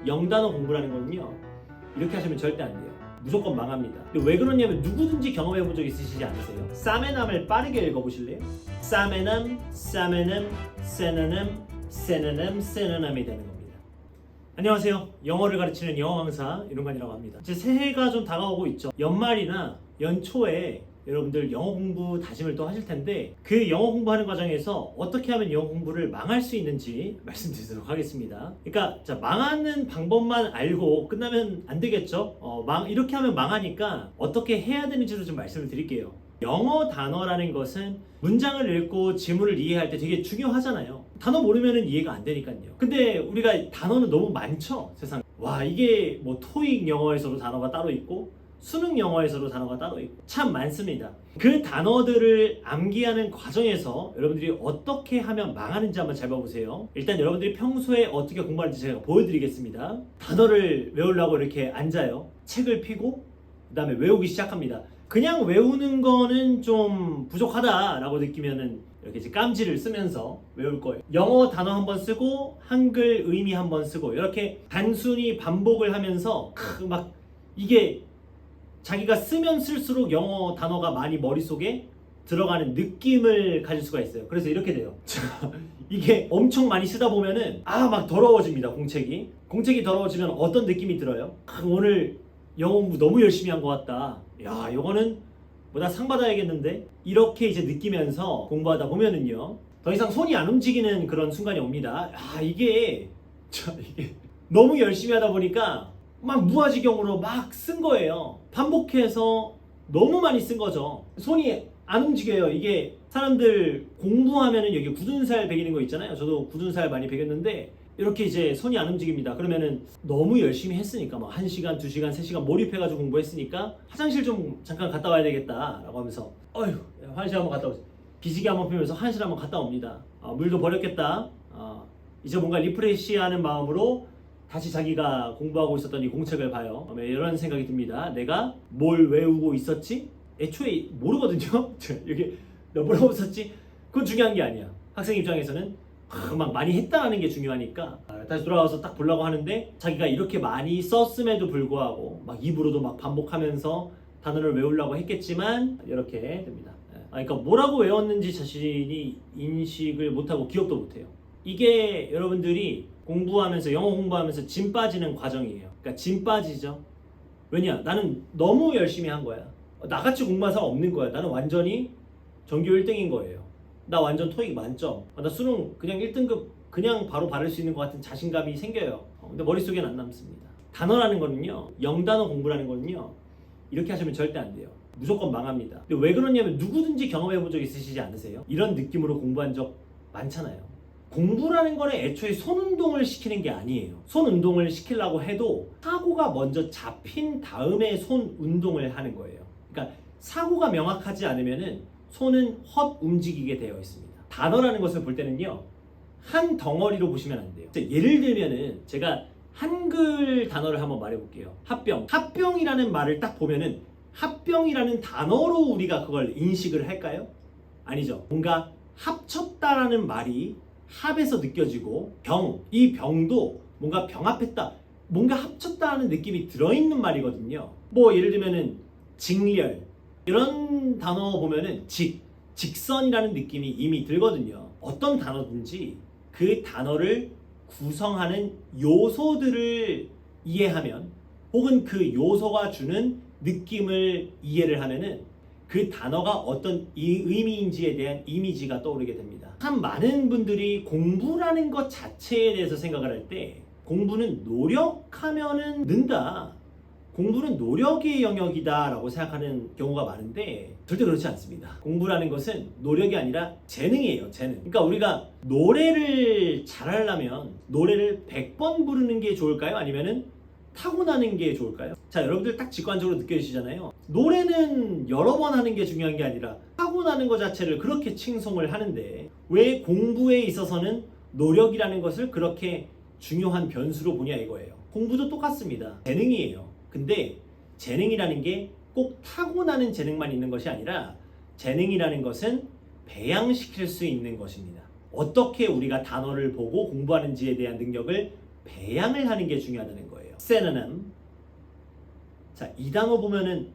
영단어 공부라는 거는요, 이렇게 하시면 절대 안 돼요. 무조건 망합니다. 왜 그러냐면 누구든지 경험해 본 적 있으시지 않으세요? 싸매남을 빠르게 읽어보실래요? 싸매남, 싸매남, 세나남, 세나남, 세나남이 되는 겁니다. 안녕하세요. 영어를 가르치는 영어 강사 이룬관이라고 합니다. 이제 새해가 좀 다가오고 있죠. 연말이나 연초에 여러분들 영어 공부 다짐을 또 하실 텐데, 그 영어 공부하는 과정에서 어떻게 하면 영어 공부를 망할 수 있는지 말씀드리도록 하겠습니다. 그러니까 자, 망하는 방법만 알고 끝나면 안 되겠죠. 이렇게 하면 망하니까 어떻게 해야 되는지도 좀 말씀을 드릴게요. 영어 단어라는 것은 문장을 읽고 지문을 이해할 때 되게 중요하잖아요. 단어 모르면 이해가 안 되니까요. 근데 우리가 단어는 너무 많죠, 세상에. 와, 이게 뭐 토익 영어에서도 단어가 따로 있고 수능 영어에서도 단어가 따로 있고 참 많습니다. 그 단어들을 암기하는 과정에서 여러분들이 어떻게 하면 망하는지 한번 잘 봐보세요. 일단 여러분들이 평소에 어떻게 공부하는지 제가 보여드리겠습니다. 단어를 외우려고 이렇게 앉아요. 책을 펴고 그 다음에 외우기 시작합니다. 그냥 외우는 거는 좀 부족하다라고 느끼면은 이렇게 이제 깜지를 쓰면서 외울 거예요. 영어 단어 한번 쓰고 한글 의미 한번 쓰고 이렇게 단순히 반복을 하면서 막 이게 자기가 쓰면 쓸수록 영어 단어가 많이 머릿속에 들어가는 느낌을 가질 수가 있어요. 그래서 이렇게 돼요. 이게 엄청 많이 쓰다 보면은 막 더러워집니다. 공책이 더러워지면 어떤 느낌이 들어요? 오늘 영어 공부 너무 열심히 한 것 같다. 야, 이거는 뭐 나 상 받아야겠는데? 이렇게 이제 느끼면서 공부하다 보면은요, 더 이상 손이 안 움직이는 그런 순간이 옵니다. 이게 너무 열심히 하다 보니까 막 무아지경으로 막 쓴 거예요. 반복해서 너무 많이 쓴 거죠. 손이 안 움직여요. 이게 사람들 공부하면은 여기 굳은 살 베기는 거 있잖아요. 저도 굳은 살 많이 베겼는데 이렇게 이제 손이 안 움직입니다. 그러면은 너무 열심히 했으니까 막 1시간, 2시간, 3시간 몰입해가지고 공부했으니까 화장실 좀 잠깐 갔다 와야 되겠다라고 하면서 화장실 한번 갔다 오세요. 기지개 한번 펴면서 화장실 한번 갔다 옵니다. 물도 버렸겠다. 이제 뭔가 리프레시하는 마음으로 다시 자기가 공부하고 있었던 이 공책을 봐요. 이런 생각이 듭니다. 내가 뭘 외우고 있었지? 애초에 모르거든요. 여기 너 뭐라고 썼지? 그건 중요한 게 아니야. 학생 입장에서는 막 많이 했다는 게 중요하니까 다시 돌아와서 딱 보려고 하는데, 자기가 이렇게 많이 썼음에도 불구하고 막 입으로도 막 반복하면서 단어를 외우려고 했겠지만 이렇게 됩니다. 그러니까 뭐라고 외웠는지 자신이 인식을 못하고 기억도 못해요. 이게 여러분들이 공부하면서 영어 공부하면서 진 빠지는 과정이에요. 그러니까 진 빠지죠. 왜냐? 나는 너무 열심히 한 거야. 나같이 공부한 사람 없는 거야. 나는 완전히 전교 1등인 거예요. 나 완전 토익 만점. 나 수능 그냥 1등급 그냥 바로 받을 수 있는 것 같은 자신감이 생겨요. 근데 머릿속에는 안 남습니다. 단어라는 거는요, 영단어 공부라는 거는요, 이렇게 하시면 절대 안 돼요. 무조건 망합니다. 근데 왜 그러냐면 누구든지 경험해 본 적 있으시지 않으세요? 이런 느낌으로 공부한 적 많잖아요. 공부라는 거는 애초에 손 운동을 시키는 게 아니에요. 손 운동을 시키려고 해도 사고가 먼저 잡힌 다음에 손 운동을 하는 거예요. 그러니까 사고가 명확하지 않으면은 손은 헛 움직이게 되어 있습니다. 단어라는 것을 볼 때는요, 한 덩어리로 보시면 안 돼요. 예를 들면은 제가 한글 단어를 한번 말해볼게요. 합병. 합병이라는 말을 딱 보면은 합병이라는 단어로 우리가 그걸 인식을 할까요? 아니죠. 뭔가 합쳤다라는 말이 합에서 느껴지고, 이 병도 뭔가 병합했다, 뭔가 합쳤다는 느낌이 들어있는 말이거든요. 뭐 예를 들면은 직렬, 이런 단어 보면은 직선이라는 느낌이 이미 들거든요. 어떤 단어든지 그 단어를 구성하는 요소들을 이해하면, 혹은 그 요소가 주는 느낌을 이해를 하면은 그 단어가 어떤 의미인지에 대한 이미지가 떠오르게 됩니다. 참 많은 분들이 공부라는 것 자체에 대해서 생각을 할 때, 공부는 노력하면은 는다, 공부는 노력의 영역이다 라고 생각하는 경우가 많은데, 절대 그렇지 않습니다. 공부라는 것은 노력이 아니라 재능이에요. 재능. 그러니까 우리가 노래를 잘하려면 노래를 100번 부르는 게 좋을까요? 아니면은 타고나는 게 좋을까요? 자, 여러분들 딱 직관적으로 느껴지시잖아요. 노래는 여러 번 하는 게 중요한 게 아니라 타고나는 것 자체를 그렇게 칭송을 하는데, 왜 공부에 있어서는 노력이라는 것을 그렇게 중요한 변수로 보냐 이거예요. 공부도 똑같습니다. 재능이에요. 근데 재능이라는 게 꼭 타고나는 재능만 있는 것이 아니라, 재능이라는 것은 배양시킬 수 있는 것입니다. 어떻게 우리가 단어를 보고 공부하는지에 대한 능력을 배양을 하는 게 중요하다는 거예요. synonym. 자, 이 단어 보면은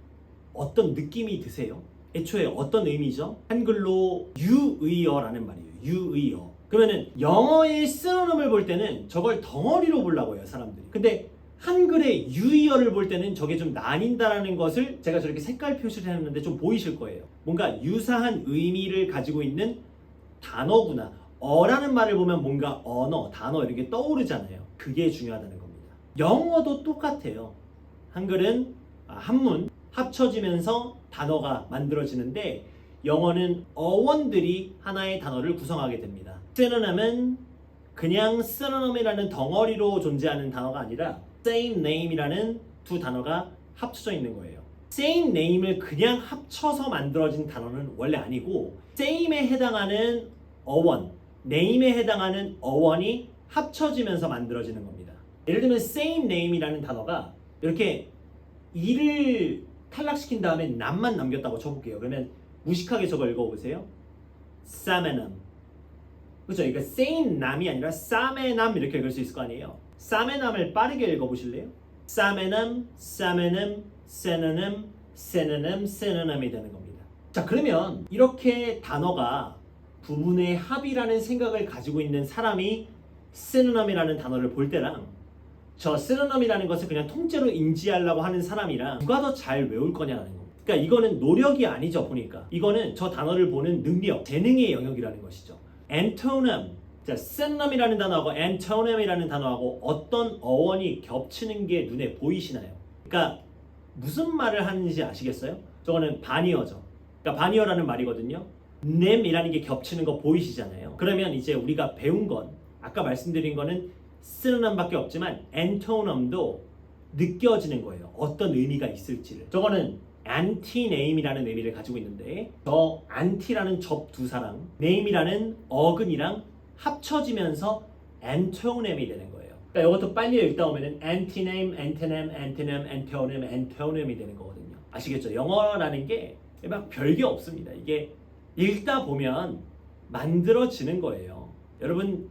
어떤 느낌이 드세요? 애초에 어떤 의미죠? 한글로 유의어라는 말이에요. 유의어. 그러면은 영어의 synonym을 볼 때는 저걸 덩어리로 보려고 해요, 사람들이. 근데 한글의 유의어를 볼 때는 저게 좀 나뉜다라는 것을 제가 저렇게 색깔 표시를 했는데 좀 보이실 거예요. 뭔가 유사한 의미를 가지고 있는 단어구나. 어라는 말을 보면 뭔가 언어, 단어 이런 게 떠오르잖아요. 그게 중요하다는 겁니다. 영어도 똑같아요. 한글은 한문 합쳐지면서 단어가 만들어지는데 영어는 어원들이 하나의 단어를 구성하게 됩니다. synonym은 그냥 synonym이라는 덩어리로 존재하는 단어가 아니라 same name이라는 두 단어가 합쳐져 있는 거예요. same name을 그냥 합쳐서 만들어진 단어는 원래 아니고 same에 해당하는 어원, name에 해당하는 어원이 합쳐지면서 만들어지는 겁니다. 예를 들면 same name이라는 단어가 이렇게 이를 탈락시킨 다음에 남만 남겼다고 쳐볼게요. 그러면 무식하게 저거 읽어보세요. 사메남. 그렇죠? 그러니까 same 남이 아니라 사메남 이렇게 읽을 수 있을 거 아니에요. 사메남을 빠르게 읽어보실래요? 사메남, 사메남, 세너남, 세너남, 세너남이 되는 겁니다. 자, 그러면 이렇게 단어가 부분의 합이라는 생각을 가지고 있는 사람이 synom이라는 단어를 볼 때랑 저 synonym이라는 것을 그냥 통째로 인지하려고 하는 사람이랑 누가 더 잘 외울 거냐는 겁니다. 그러니까 이거는 노력이 아니죠, 보니까. 이거는 저 단어를 보는 능력, 재능의 영역이라는 것이죠. antonym, 자, synonym이라는 단어하고 antonym이라는 단어하고 어떤 어원이 겹치는 게 눈에 보이시나요? 그러니까 무슨 말을 하는지 아시겠어요? 저거는 반이어죠. 그러니까 반이어라는 말이거든요. nam이라는 게 겹치는 거 보이시잖아요. 그러면 이제 우리가 배운 건 아까 말씀드린 거는 synonym밖에 없지만 antonym도 느껴지는 거예요. 어떤 의미가 있을지를. 저거는 anti-name이라는 의미를 가지고 있는데 저 anti라는 접두사랑 name이라는 어근이랑 합쳐지면서 antonym이 되는 거예요. 그러니까 이것도 빨리 읽다 보면은 anti-name, antonym, antonym, antonym, antonym이 되는 거거든요. 아시겠죠? 영어라는 게 막 별게 없습니다. 이게 읽다 보면 만들어지는 거예요. 여러분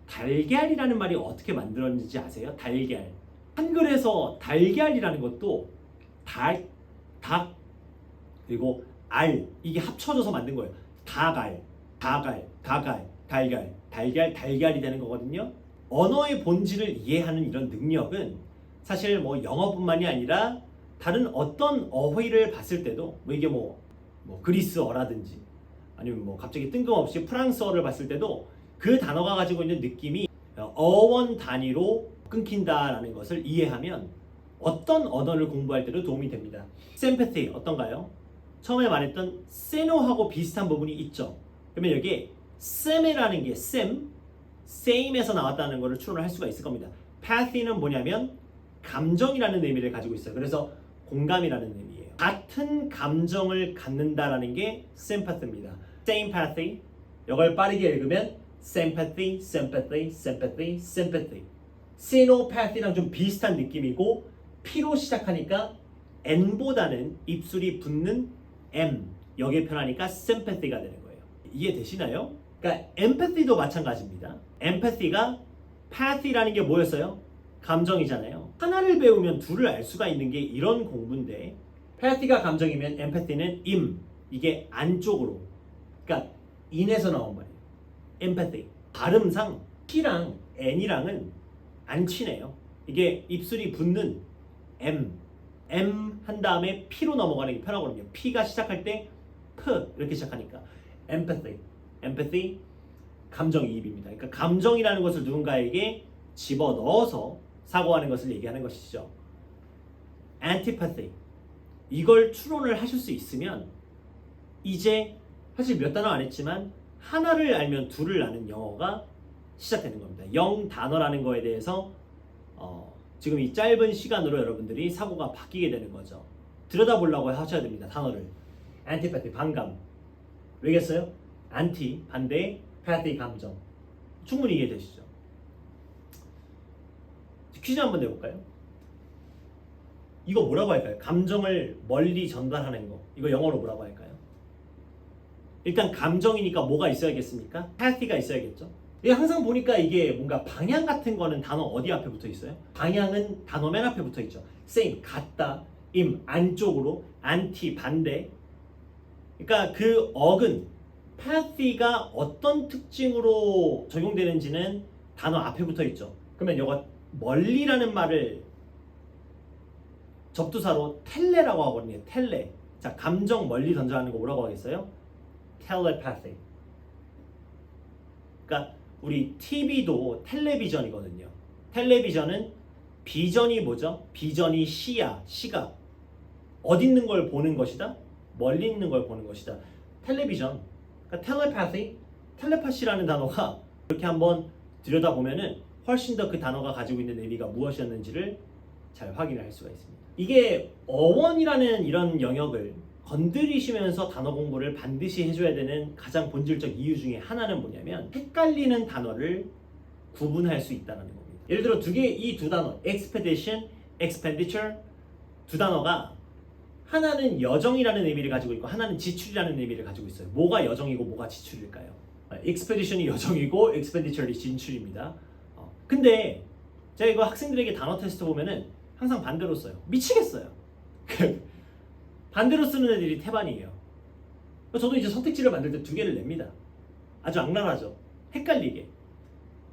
달걀이라는 말이 어떻게 만들어졌는지 아세요? 달걀. 한글에서 달걀이라는 것도 닭, 그리고 알 이게 합쳐져서 만든 거예요. 달걀, 달걀이 되는 거거든요. 언어의 본질을 이해하는 이런 능력은 사실 뭐 영어뿐만이 아니라 다른 어떤 어휘를 봤을 때도 뭐 이게 뭐 그리스어라든지 아니면 뭐 갑자기 뜬금없이 프랑스어를 봤을 때도 그 단어가 가지고 있는 느낌이 어원 단위로 끊긴다라는 것을 이해하면 어떤 언어를 공부할 때도 도움이 됩니다. sympathy 어떤가요? 처음에 말했던 세노하고 비슷한 부분이 있죠. 그러면 여기에 sam이라는 게 same에서 나왔다는 것을 추론을 할 수가 있을 겁니다. pathy는 뭐냐면 감정이라는 의미를 가지고 있어요. 그래서 공감이라는 의미예요. 같은 감정을 갖는다라는 게 sympath입니다. sympathy 이걸 빠르게 읽으면 sympathy, sympathy, sympathy, sympathy. synopathy랑 좀 비슷한 느낌이고 P로 시작하니까 N보다는 입술이 붙는 M 여기에 편하니까 sympathy가 되는 거예요. 이해되시나요? 그러니까 empathy도 마찬가지입니다. empathy가 pathy라는 게 뭐였어요? 감정이잖아요. 하나를 배우면 둘을 알 수가 있는 게 이런 공부인데 pathy가 감정이면 empathy는 이게 안쪽으로 그러니까 in에서 나온 말이에요. empathy. 발음상 P랑 N이랑은 안 친해요. 이게 입술이 붙는 M 한 다음에 P로 넘어가는 게 편하거든요. P가 시작할 때 P 이렇게 시작하니까 empathy 감정이입입니다. 그러니까 감정이라는 것을 누군가에게 집어넣어서 사고하는 것을 얘기하는 것이죠. antipathy 이걸 추론을 하실 수 있으면 이제 사실 몇 단어 안 했지만 하나를 알면 둘을 아는 영어가 시작되는 겁니다. 0단어라는 거에 대해서 지금 이 짧은 시간으로 여러분들이 사고가 바뀌게 되는 거죠. 들여다보려고 하셔야 됩니다. 단어를. antipathy 반감. 왜겠어요? anti 반대, pathy 감정. 충분히 이해되시죠? 퀴즈 한번 내볼까요? 이거 뭐라고 할까요? 감정을 멀리 전달하는 거. 이거 영어로 뭐라고 할까요? 일단 감정이니까 뭐가 있어야겠습니까? pathy가 있어야겠죠. 항상 보니까 이게 뭔가 방향 같은 거는 단어 어디 앞에 붙어 있어요? 방향은 단어 맨 앞에 붙어 있죠. same, 같다, im, 안쪽으로, anti, 반대. 그러니까 그 어근, pathy가 어떤 특징으로 적용되는지는 단어 앞에 붙어 있죠. 그러면 이거 멀리라는 말을 접두사로 텔레라고 하거든요. 텔레. 자, 감정 멀리 던져라는 거 뭐라고 하겠어요? telepathy. 그러니까 우리 TV도 텔레비전이거든요. 텔레비전은 비전이 뭐죠? 비전이 시야, 시각. 어디 있는 걸 보는 것이다? 멀리 있는 걸 보는 것이다. 텔레비전. 그러니까 telepathy, 텔레파시라는 단어가 이렇게 한번 들여다보면은 훨씬 더 그 단어가 가지고 있는 의미가 무엇이었는지를 잘 확인을 할 수가 있습니다. 이게 어원이라는 이런 영역을 건드리시면서 단어 공부를 반드시 해줘야 되는 가장 본질적 이유 중에 하나는 뭐냐면 헷갈리는 단어를 구분할 수 있다는 겁니다. 예를 들어 이 두 단어 expedition, expenditure 두 단어가 하나는 여정이라는 의미를 가지고 있고 하나는 지출이라는 의미를 가지고 있어요. 뭐가 여정이고 뭐가 지출일까요? expedition이 여정이고 expenditure이 지출입니다. 근데 제가 이거 학생들에게 단어 테스트 보면은 항상 반대로 써요. 미치겠어요. 반대로 쓰는 애들이 태반이에요. 저도 이제 선택지를 만들 때 2개를 냅니다. 아주 악랄하죠. 헷갈리게.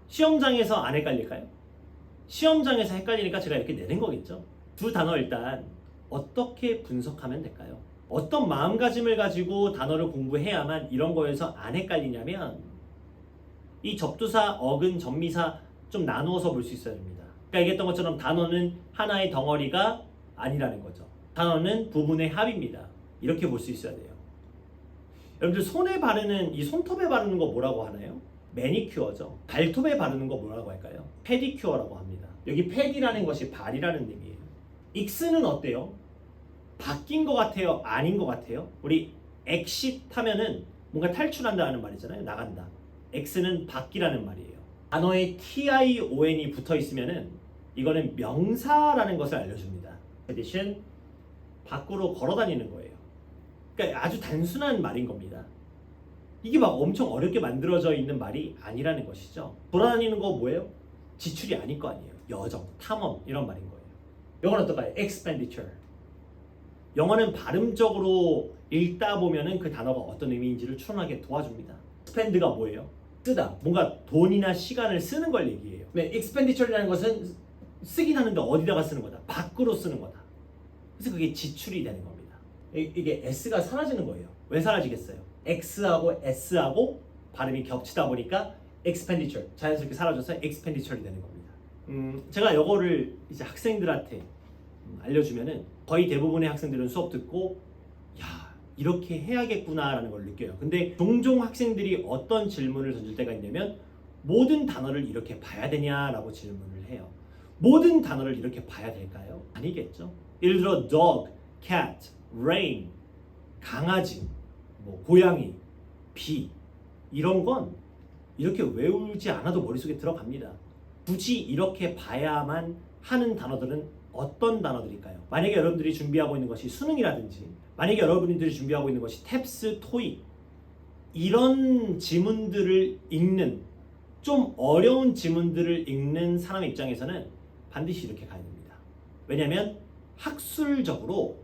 시험장에서 안 헷갈릴까요? 시험장에서 헷갈리니까 제가 이렇게 내는 거겠죠. 두 단어 일단 어떻게 분석하면 될까요? 어떤 마음가짐을 가지고 단어를 공부해야만 이런 거에서 안 헷갈리냐면 이 접두사, 어근, 전미사 좀 나누어서 볼 수 있어야 됩니다. 그러니까 얘기했던 것처럼 단어는 하나의 덩어리가 아니라는 거죠. 단어는 부분의 합입니다. 이렇게 볼 수 있어야 돼요. 여러분들 손에 바르는 이 손톱에 바르는 거 뭐라고 하나요? 매니큐어죠. 발톱에 바르는 거 뭐라고 할까요? 페디큐어라고 합니다. 여기 페디라는 것이 발이라는 의미예요. 익스는 어때요? 바뀐 것 같아요? 아닌 것 같아요? 우리 exit 하면은 뭔가 탈출한다는 말이잖아요. 나간다. x는 바뀌라는 말이에요. 단어에 tion이 붙어 있으면은 이거는 명사라는 것을 알려줍니다. 대신 밖으로 걸어 다니는 거예요. 그러니까 아주 단순한 말인 겁니다. 이게 막 엄청 어렵게 만들어져 있는 말이 아니라는 것이죠. 돌아다니는 거 뭐예요? 지출이 아닐 거 아니에요. 여정, 탐험 이런 말인 거예요. 영어는 어떨까요? expenditure. 영어는 발음적으로 읽다 보면은 그 단어가 어떤 의미인지를 추론하게 도와줍니다. spend가 뭐예요? 쓰다. 뭔가 돈이나 시간을 쓰는 걸 얘기해요. 네, expenditure라는 것은 쓰긴 하는데 어디다가 쓰는 거다? 밖으로 쓰는 거다. 그래서 그게 지출이 되는 겁니다. 이게 S가 사라지는 거예요. 왜 사라지겠어요? X하고 S하고 발음이 겹치다 보니까 expenditure 자연스럽게 사라져서 expenditure이 되는 겁니다. 제가 이거를 이제 학생들한테 알려주면은 거의 대부분의 학생들은 수업 듣고 야 이렇게 해야겠구나라는 걸 느껴요. 근데 종종 학생들이 어떤 질문을 던질 때가 있냐면 모든 단어를 이렇게 봐야 되냐라고 질문을 해요. 모든 단어를 이렇게 봐야 될까요? 아니겠죠. 예를 들어 dog, cat, rain, 강아지, 뭐 고양이, 비 이런 건 이렇게 외우지 않아도 머릿속에 들어갑니다. 굳이 이렇게 봐야만 하는 단어들은 어떤 단어들일까요? 만약에 여러분들이 준비하고 있는 것이 수능이라든지 만약에 여러분들이 준비하고 있는 것이 탭스, 토익 이런 지문들을 읽는 좀 어려운 지문들을 읽는 사람 입장에서는 반드시 이렇게 가야 됩니다. 왜냐하면 학술적으로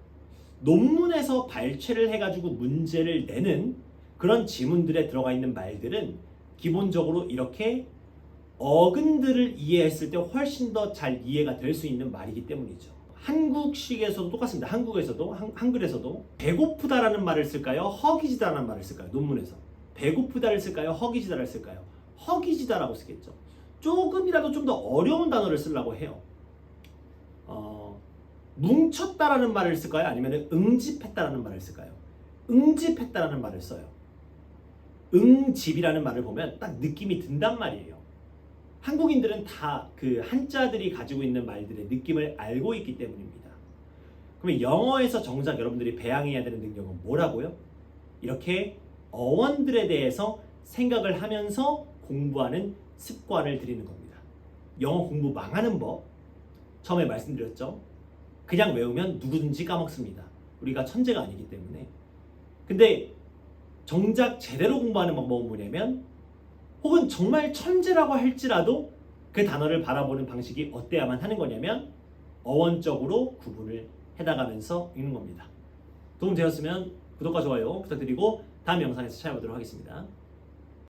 논문에서 발췌를 해가지고 문제를 내는 그런 지문들에 들어가 있는 말들은 기본적으로 이렇게 어근들을 이해했을 때 훨씬 더 잘 이해가 될 수 있는 말이기 때문이죠. 한국식에서도 똑같습니다. 한국에서도 한글에서도 배고프다라는 말을 쓸까요? 허기지다라는 말을 쓸까요? 논문에서 배고프다를 쓸까요? 허기지다를 쓸까요? 허기지다라고 쓰겠죠. 조금이라도 좀 더 어려운 단어를 쓰려고 해요. 뭉쳤다라는 말을 쓸까요? 아니면 응집했다라는 말을 쓸까요? 응집했다라는 말을 써요. 응집이라는 말을 보면 딱 느낌이 든단 말이에요. 한국인들은 다 그 한자들이 가지고 있는 말들의 느낌을 알고 있기 때문입니다. 그러면 영어에서 정작 여러분들이 배양해야 되는 능력은 뭐라고요? 이렇게 어원들에 대해서 생각을 하면서 공부하는 습관을 들이는 겁니다. 영어 공부 망하는 법 처음에 말씀드렸죠. 그냥 외우면 누구든지 까먹습니다. 우리가 천재가 아니기 때문에. 근데 정작 제대로 공부하는 방법은 뭐냐면 혹은 정말 천재라고 할지라도 그 단어를 바라보는 방식이 어때야만 하는 거냐면 어원적으로 구분을 해나가면서 읽는 겁니다. 도움 되었으면 구독과 좋아요 부탁드리고 다음 영상에서 찾아보도록 하겠습니다.